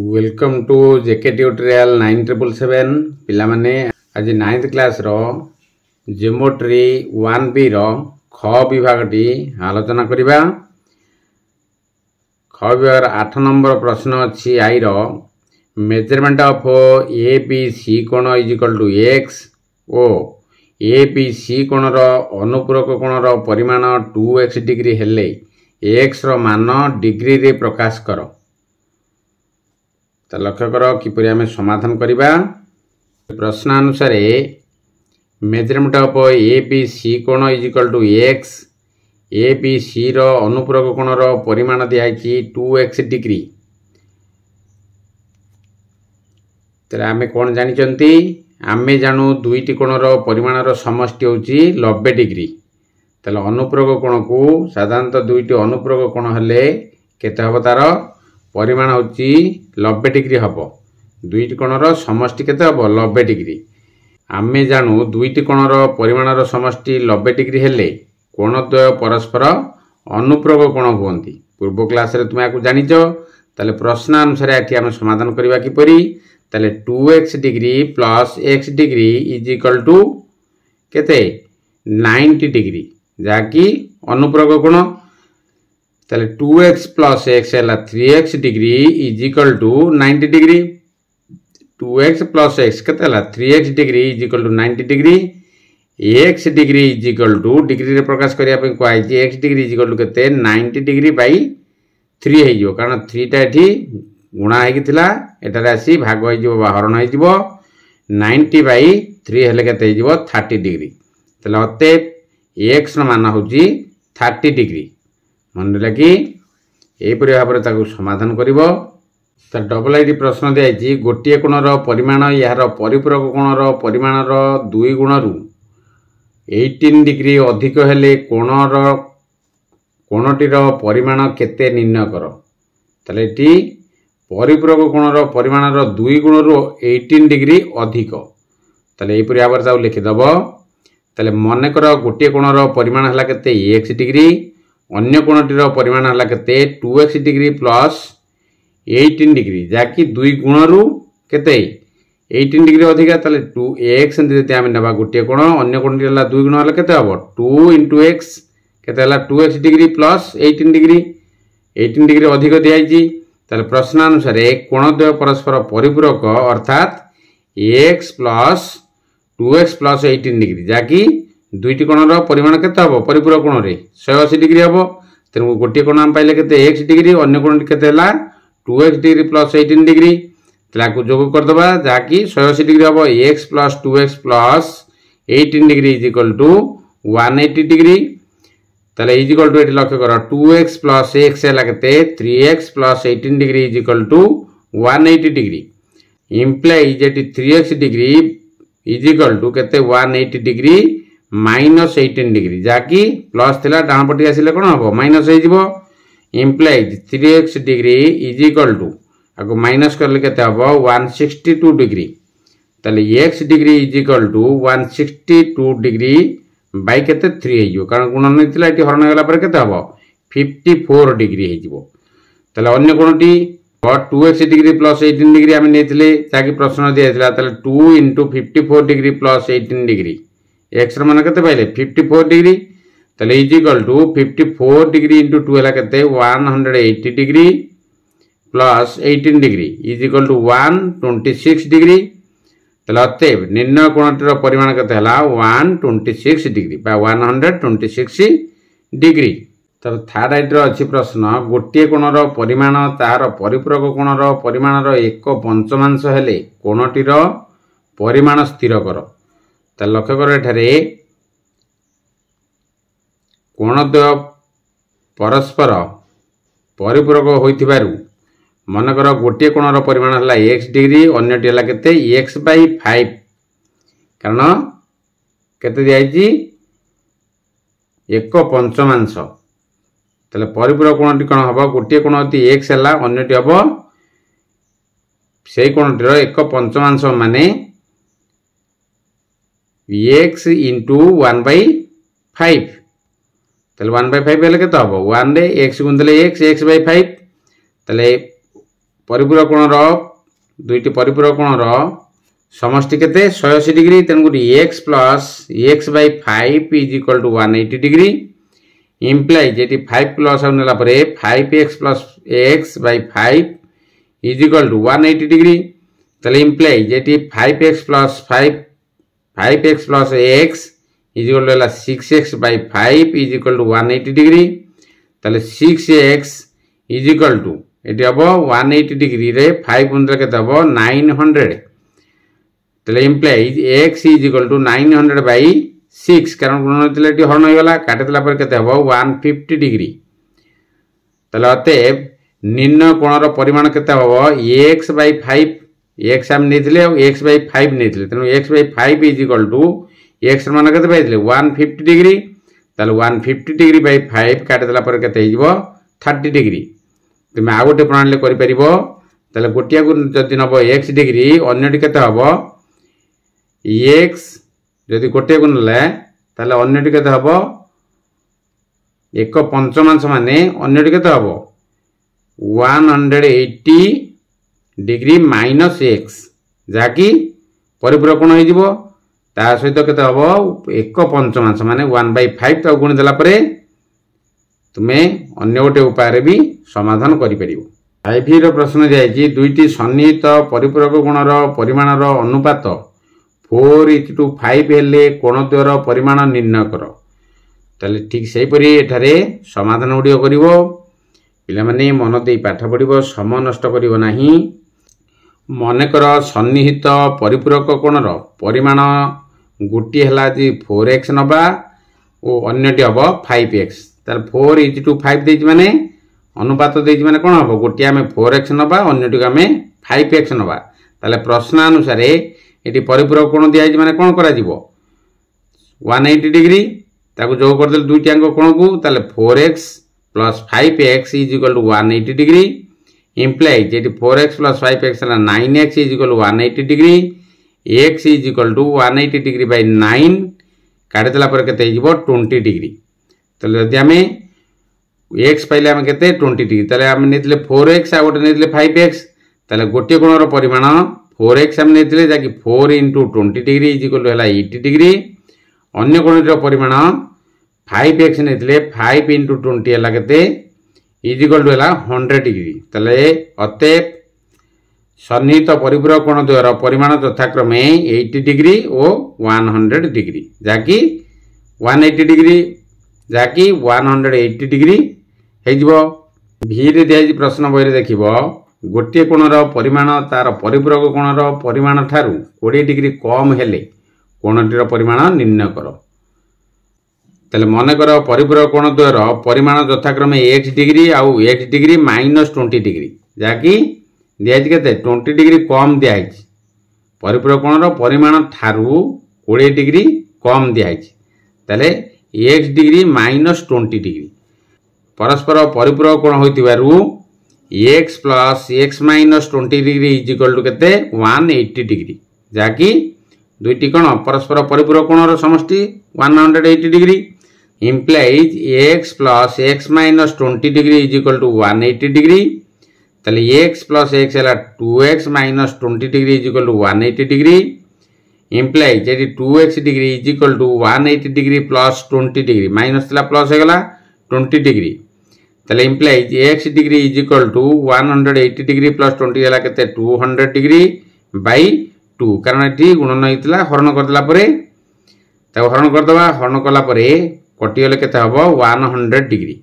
Welcome to JK tutorial 9777 पिला माने आज 9th क्लास रो जियोमेट्री 1B रो ख विभागटी आलोचना करिबा। ख विभाग 8 नंबर प्रश्न अछि आई रो मेजरमेंट ऑफ एबीसी कोण इज इक्वल टू x ओ एबीसी कोण रो अनुपूरक कोण रो परिमाण 2x डिग्री हेले x रो मान डिग्री रे प्रकाश करो। तो लक्ष्य कर किपरि आमे समाधान करिबा। प्रश्न अनुसार मेजरमेंट ऑफ एबीसी कोण is equal to x ABC रो अनुपूरक कोण रो परिमाण दिया है 2x डिग्री। तो आमे कोण जानि चंती आमे जानू दुईटी कोण रो परिमाण रो समष्टि होची 90 डिग्री। तले अनुपूरक कोण को साधारणतः दुईटी अनुपूरक कोण हेले केते हबो तार परिमाण होची 90 डिग्री हबो। दुईटी कोण रो समष्टि केते हबो 90 डिग्री। आमे जानू दुईटी कोण रो परिमाण रो समष्टि 90 डिग्री हेले कोण द्वय परस्पर अनुपूरक कोण होंती। पूर्व क्लास रे तुमे आकु जानिचो। तले प्रश्न अनुसार आठी आमे समाधान करिबा किपरि। तले 2x degree plus x degree is equal to केते 90 डिग्री जाकी अनुपूरक कोण। तले 2x प्लस x है 3x degree is equal to 90 degree. 2x plus x केते 3x degree is equal to 90 degree. x degree is equal to degree रे प्रकाश करिया पे कोइ x degree is equal to केते 90 डिग्री बाई 3 हे जो कारण 3 टा एठी गुणा हे किथिला एटारे आसी भाग हे जो हरण हे जिवो 90 बाई 3 हेले केते हे जिवो 30 डिग्री। तले अते x ର मान होची 30 डिग्री। मन लगी एपरि भाबरे ताकू समाधान करिवो। त डबल आईडी प्रश्न दियाई गोटे कोण रो परिमाण यार परिपूरक कोण रो परिमाण रो 2 गुण रु 18 डिग्री अधिक हेले कोण रो कोणटी रो परिमाण केते निर्णय करो। तले एटी परिपूरक कोण रो परिमाण रो 2 गुण रु 18 डिग्री अधिक। तले एपरि भाबरे ताकू लिखि दबो। तले मने कर गोटे कोण रो परिमाण हला केते x डिग्री अन्य कोणटीर परिमाण हला केते 2x डिग्री प्लस 18 डिग्री जाकी 2 गुण रु केते 18 डिग्री अधिक। तले 2x जति आमे नबा गोटे कोण अन्य कोणटी हला 2 गुण हला केते हबो 2 into x केते हला 2x degree plus 18 degree 18 degree अधिक दियाई। तले प्रश्न अनुसार कोण द्वय परस्पर परिपूरक अर्थात x plus 2x plus 18 degree जाकी दुईटी कोण रो परिमाण केते हबो परिपूरक कोण रे 180 डिग्री हबो। तेनु गोटे कोण हम पाइले केते x डिग्री अन्य कोण केते हला 2x डिग्री प्लस 18 डिग्री। तलाकू जोग कर दबा जाकी 180 डिग्री हबो x plus 2x plus 18 degree is equal to 180 degree. तले इज इक्वल टू एटी लक्ष्य कर 2x प्लस x हला केते 3x plus 18 degree is equal to 180 degree. Implies एटी 3x degree is equal to केते 180 डिग्री माइनस 18 डिग्री जाकी plus थिला डाण पटी आसिले कोन हबो माइनस हे जिवो। Implies 3x degree is equal to आको माइनस करले केते हबो 162 डिग्री। तले x degree is equal to 162 degree by केते 3 हे जिवो कारण गुण नथिला एटी हरण गेला पर केते हबो 54 डिग्री हे जिवो। तले अन्य कोनटी 2x डिग्री प्लस 18 डिग्री आमे नेथिले ताकि प्रश्न दियाथिला। तले 2 into 54 degree plus 18 degree x मान केते पाइले 54 डिग्री। तले is equal to 54 degree into 2 हला केते 180 degree plus 18 degree is equal to 126 degree. तले अतएव निर्णय कोणटीर परिमाण केते हला 126 डिग्री बा 126 डिग्री। तब थर्ड आइटर अछि प्रश्न गोटे कोणर परिमाण तार परिपूरक कोणर परिमाणर 1/5 हेले कोणटीर परिमाण स्थिर करो। त लक्ष्य कर एठारे कोणद्वय परस्पर परिपूरक होइथिबारु मनकर गोटे कोणर परिमाण हला x डिग्री अन्यटी हला केते x by 5 कारण केते दियाई 1/5। तले परिपूरक कोणटी कोन हबो गोटे कोण अति x हला अन्यटी हबो सेही कोणटीर 1/5 माने x into 1 by 5 तले 1 by 5 हेले केते हबो 1 रे x गुणले x x by 5 तले परिपूरक कोणर दुईटी परिपूरक कोणर समष्टि केते 180 डिग्री तेणुकरी x plus x by 5 is equal to 180 degree imply जेटी 5 प्लस नेला परे 5x plus x by 5 is equal to 180 degree तले इम्प्लाई जेटी 5x plus 5x plus x is equal to 6x by 5 is equal to 180 degree तले 6x is equal to eighty हम 180 degree रे 5 गुणिले केते हम 900 तले implies x is equal to 900 by 6 कारण गुणन होइतले एटी हरण होइगला काटितला पर केते हम 150 डिग्री तले अतएव निम्न कोणर परिमाण केते हम x बाय 5 x हम नेथिले और x बाय 5 नेथिले तनो x by 5 is equal to x मान केते पाइतले 150 डिग्री तले 150 डिग्री बाय 5 काटितला पर केते हिजबो 30 डिग्री तुम आ गोटे प्रणाली करि परिबो तले गोटिया को जदि नबो x डिग्री अन्यटी केते हबो x जदि गोटे को नले ताले अन्यटी केते हबो 1 पंचमांश माने अन्यटी केते हबो 180 डिग्री माइनस x जाकी परिपूरक कोण होइजिवो ता सहित केते हबो 1 पंचमांश माने 1/5 ता गुण देला परे तुमे अन्य गोटे उपाय भी समाधान करि परिबो। 5 रो प्रश्न जायछि दुईटी सन्निहित परिपूरक गुणर परिमाणर अनुपात 4:5 हेले कोणद्वयर परिमाण निर्णय कर ताले ठीक सेही परि एठारे समाधान गुडियो करिवो पिला माने मन देई पाठ पढिबो समय नष्ट करिवो नाही मने कर सन्निहित परिपूरक कोणर परिमाण गुटी हला जी 4x नबा ओ अन्यटी हबो 5x ताल 4:5 देछि माने अनुपात देछि माने कोन हबो गोटी आमे 4x नबा अन्यटी आमे 5x नबा ताले प्रश्न अनुसार एटी परिपूरक कोण दिया माने कोन करा जिवो 180 डिग्री ताको जो कर देल दुईटी अंक कोण को ताले 4x plus 5x is equal to 180 degree imply जेटी 4x प्लस 5x हला 9x is equal to 180 degree x is equal to 180 degree by 9 काटि देला पर केते हिजबो 20 डिग्री तले जदि आमे x पाइले आमे केते 20 डिग्री तले आमे नेतले 4x आ गोटे नेतले 5x तले गोटे कोणर परिमाण 4x हम नेतले जाकी 4 into 20 degree is equal to हला 80 डिग्री अन्य कोणर परिमाण 5x नेतले 5 into 20 हला केते इज इक्वल टू हला 100 डिग्री तले अतएव सन्निहित परिपूरक कोण द्वारा परिमाण यथाक्रमे 80 डिग्री और 100 डिग्री जाकी 180 डिग्री जाकी 180 डिग्री हेजिबो भी रे दिया प्रश्न बही देखिबो गोटे कोणर परिमाण तार परिपूरक कोणर परिमाण ठारू 20 डिग्री कम हेले कोणटीर परिमाण निर्णय कर तले मन कर परिपूरक कोण द्वारा परिमाण यथाक्रमे x डिग्री आउ x डिग्री माइनस 20 डिग्री जाकी दिया केते 20 डिग्री कम दिया परिपूरक कोणर परिमाण ठारू 20 डिग्री कम दिया तले x डिग्री माइनस 20 डिग्री परस्पर परिपूरक कोण होइतिबारु x plus x minus 20 degree is equal to केते 180 डिग्री जाकी दुईटी कोण परस्पर परिपूरक कोणर समष्टि 180 degree implies x plus x minus 20 degree is equal to 180 degree तले x प्लस x हला 2x minus 20 degree is equal to 180 degree imply जेटी 2x degree is equal to 180 degree plus 20 degree minus थला plus हो गला 20 degree तले imply x degree is equal to 180 degree plus 20 हला केते 200 degree by 2 कारण eighty गुणन होइतला हरण करदला परे ता हरण करदबा हरण कला परे कटि गले केते हबो 100 डिग्री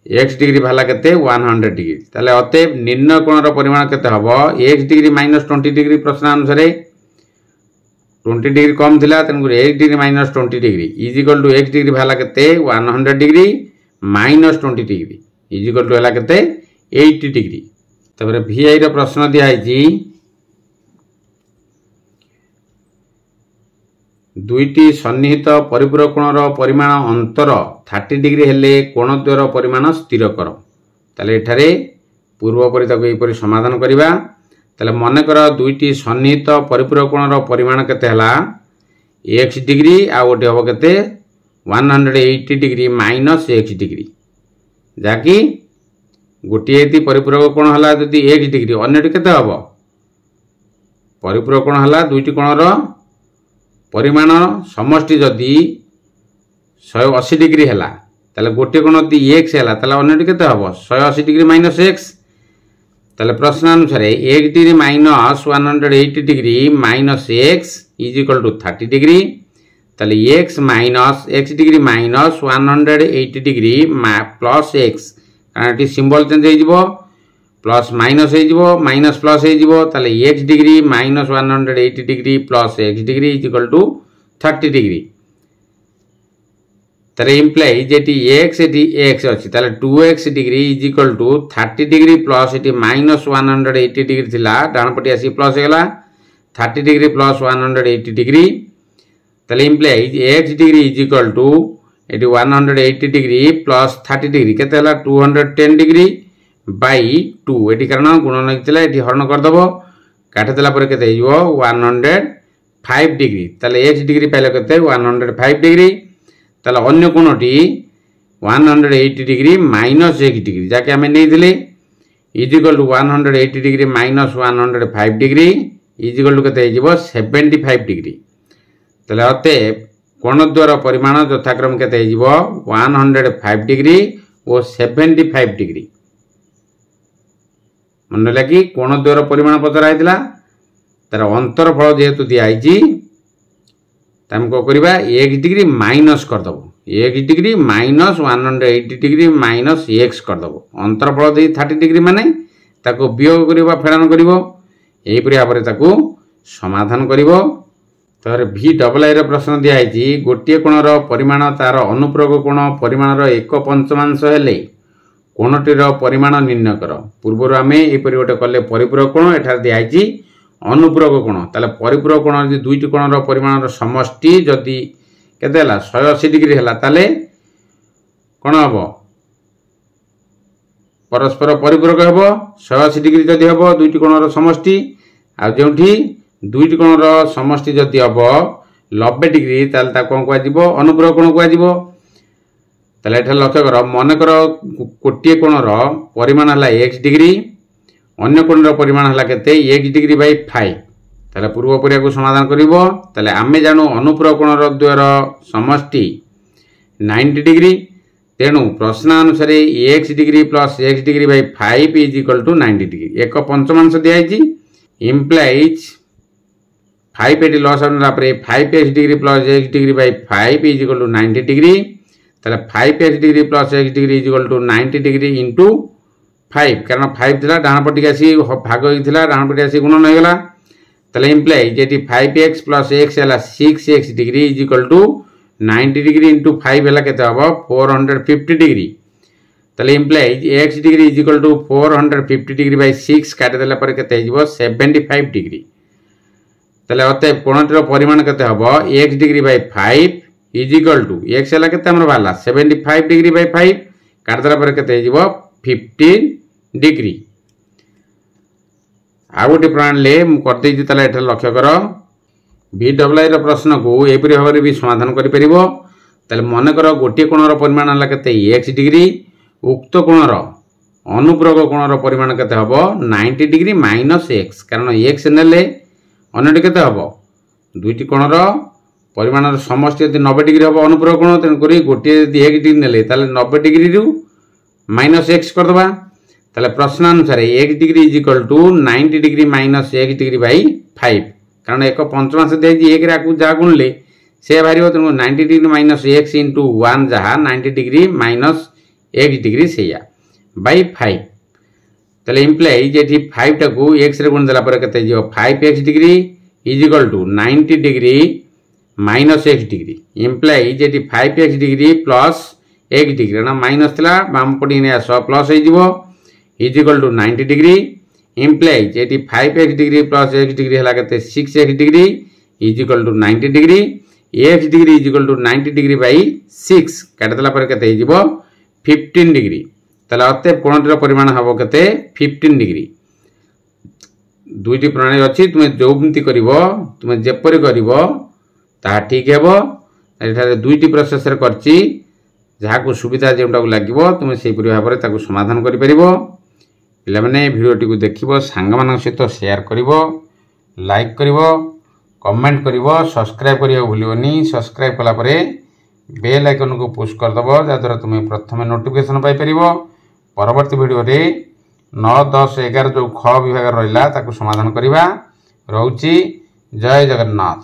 x डिग्री भाला केते 100 डिग्री ताले अतएव निर्णय कोणर परिमाण केते हबो x डिग्री माइनस 20 डिग्री प्रश्न अनुसार 20 डिग्री कम थिला तनको x degree minus 20 degree is equal to x degree भाला केते 100 degree minus 20 degree is equal to हला केते 80 डिग्री तबरे vi रो प्रश्न दिया आइजी दुईटी सन्निहित परिपूरक कोणर परिमाण अंतर 30 डिग्री हेले कोणद्वयर परिमाण स्थिर कर ताले एठारे पूर्व परि ताको एपरि समाधान करिबा ताले मन कर दुईटी सन्निहित परिपूरक कोणर परिमाण केते हला x डिग्री आ गोटे हबो केते 180 डिग्री माइनस x डिग्री जाकी गोटे यदि परिपूरक कोण है जदि x डिग्री अन्यटी केते हम परिपूरक कोण है दुईटी कोणर परिमाण समष्टि जदि 180 डिग्री है ताले गोटे कोण यदि x है ताले अन्यटी केते हम 180 डिग्री माइनस x ताले प्रश्न अनुसार x degree minus 180 degree minus x is equal to 30 degree ताले x minus x degree minus 180 degree plus x कारण सिंबल चेंज हो प्लस माइनस हो माइनस प्लस हो ताले x degree minus 180 degree plus x degree is equal to 30 degree ताले imply जेटी x एटी x अछि ताले 2x degree is equal to 30 degree plus एटी माइनस 180 डिग्री थिला डान पटी आसी प्लस हेला 30 डिग्री प्लस 180 डिग्री ताले imply x degree is equal to एटी 180 डिग्री प्लस 30 डिग्री केते हला 210 डिग्री बाई 2 एटी कारण गुणन हेतिला एटी हरण कर दबो काटे देला पर केते हियो 105 डिग्री ताले x डिग्री पाइले केते 105 डिग्री ताले अन्य कोणटी 180 डिग्री माइनस x डिग्री जाके हमें नहीं दिले is equal to 180 degree minus 105 degree is equal to केते हियो 75 डिग्री ताले अते कोणद्वार परिमाण यथाक्रम केते हियो 105 डिग्री और 75 डिग्री मन लगी कोणद्वार परिमाण पचरा है तार अंतरफल जेहेतु दिखाई को करवा 1 डिग्री माइनस करदेव 1 degree minus 180 degree minus x करदेव अंतरफल दे 30 डिग्री माने ताको वियोग करवा फेड़ान कर भाव में समाधान कर तर भी डबल आई प्रश्न दिखाई गोटे कोणर परिमाण तार अनुप्रयोग कोण परिमाणर 1/5 हेले कोणटीर परिमाण निर्णय कर पूर्वर आम यहपरि गोटे कले परिपूरक कोण एठार दिखाई अनुपूरक कोण ताले परिपूरक कोण यदि दुईटी कोणर परिमाणर समष्टि जदि केते हला 180 डिग्री हला ताले कोण हबो परस्पर परिपूरक हबो 180 डिग्री जदि हबो दुईटी कोणर समष्टि आ जोंठी दुईटी कोणर समष्टि जदि हबो 90 डिग्री ताले ता कोन को आजिबो अनुपूरक कोण को आजिबो ताले एठा लक्ष्य कर मन कर कोटिए कोणर परिमाण हला x डिग्री अन्य कोणर परिमाण हला केते x डिग्री बाई 5 ताले पूर्व परिया को समाधान करिवो ताले आमे जानो अनुपूरक कोणर द्वार समष्टि 90 डिग्री तेणु प्रश्न अनुसार x degree plus x degree by 5 is equal to 90 degree 1/5 दिखाई इम्प्लाइज 5 एटी लॉस आउट पर 5x degree plus x degree by 5 is equal to 90 degree ताले 5x degree plus x degree is equal to 90 degree into 5 कारण 5 थिला डाण पटी आसी भाग होइथिला डाण पटी आसी गुणन हो गला ताले इम्प्लाई जेटी 5x प्लस x हला 6x degree is equal to 90 degree into 5 हला केते हबो 450 डिग्री ताले imply x degree is equal to 450 degree by 6 काटे देला पर केते हिजबो 75 डिग्री ताले अते कोणटीर परिमाण केते हबो x degree by 5 is equal to x हला केते हमर बाला 75 डिग्री बाई 5 काट देला पर केते हिजबो 15 डिग्री आ गोटे प्रणाली करदे ताले एठा लक्ष्य कर भी डबल आई प्रश्न को एपरि भाव भी समाधान कर परिबो ताले मन कर गोटे कोणर परिमाण हला केते x डिग्री उक्त कोणर अनुप्रयोग कोणर परिमाण केते हबो 90 डिग्री माइनस x कारण x नेले अन्यटी केते हबो दुईटी कोणर परिमाणर समष्टि यदि 90 डिग्री हबो अनुप्रयोग कोण तेन करी गोटे यदि 1 डिग्री नेले ताले 90 डिग्री रु माइनस x कर दबा ताले प्रश्न अनुसार x degree is equal to 90 degree minus x degree by 5 कारण 1/5 देई 1 रे आकु जा गुणले से बारिबो तेनु 90 डिग्री माइनस x इंटू 1 जहा 90 डिग्री माइनस x डिग्री सेया बाई 5 ताले इम्प्लाई जेठी 5 टाकू x रे गुण देला पर केते जियो 5x degree is equal to 90 degree minus x degree imply जेठी 5x degree plus x degree ना माइनस थिला बाम पटी ने आसो प्लस हे जिवो is equal to 90 degree imply जेठी 5x degree plus x degree हला केते 6x degree is equal to 90 degree x degree is equal to 90 degree by 6 काट देला पर केते हे जिवो 15 डिग्री ताले अते कोणटीर परिमाण हबो केते 15 डिग्री दुईटी प्रणाली अछि तुमे जोमती करिवो तुमे जेपरि करिवो ता ठीक हेबो एठारे दुईटी प्रोसेस रे करछि जहाँ सुविधा जोटा लगे तुम से भाव में समाधान कर पे भिडियोटी को देख सांग मान सहित शेयर कर लाइक कर कमेंट कर सब्सक्राइब करने भूलनी सब्सक्राइब कलापर बेल आइकन को पुश करदेव जहाँद्वारा तुम्हें प्रथम नोटिफिकेशन पाइपर परवर्ती वीडियो रे 9, 10, 11 जो ख विभाग रहा समाधान करवा रोची। जय जगन्नाथ।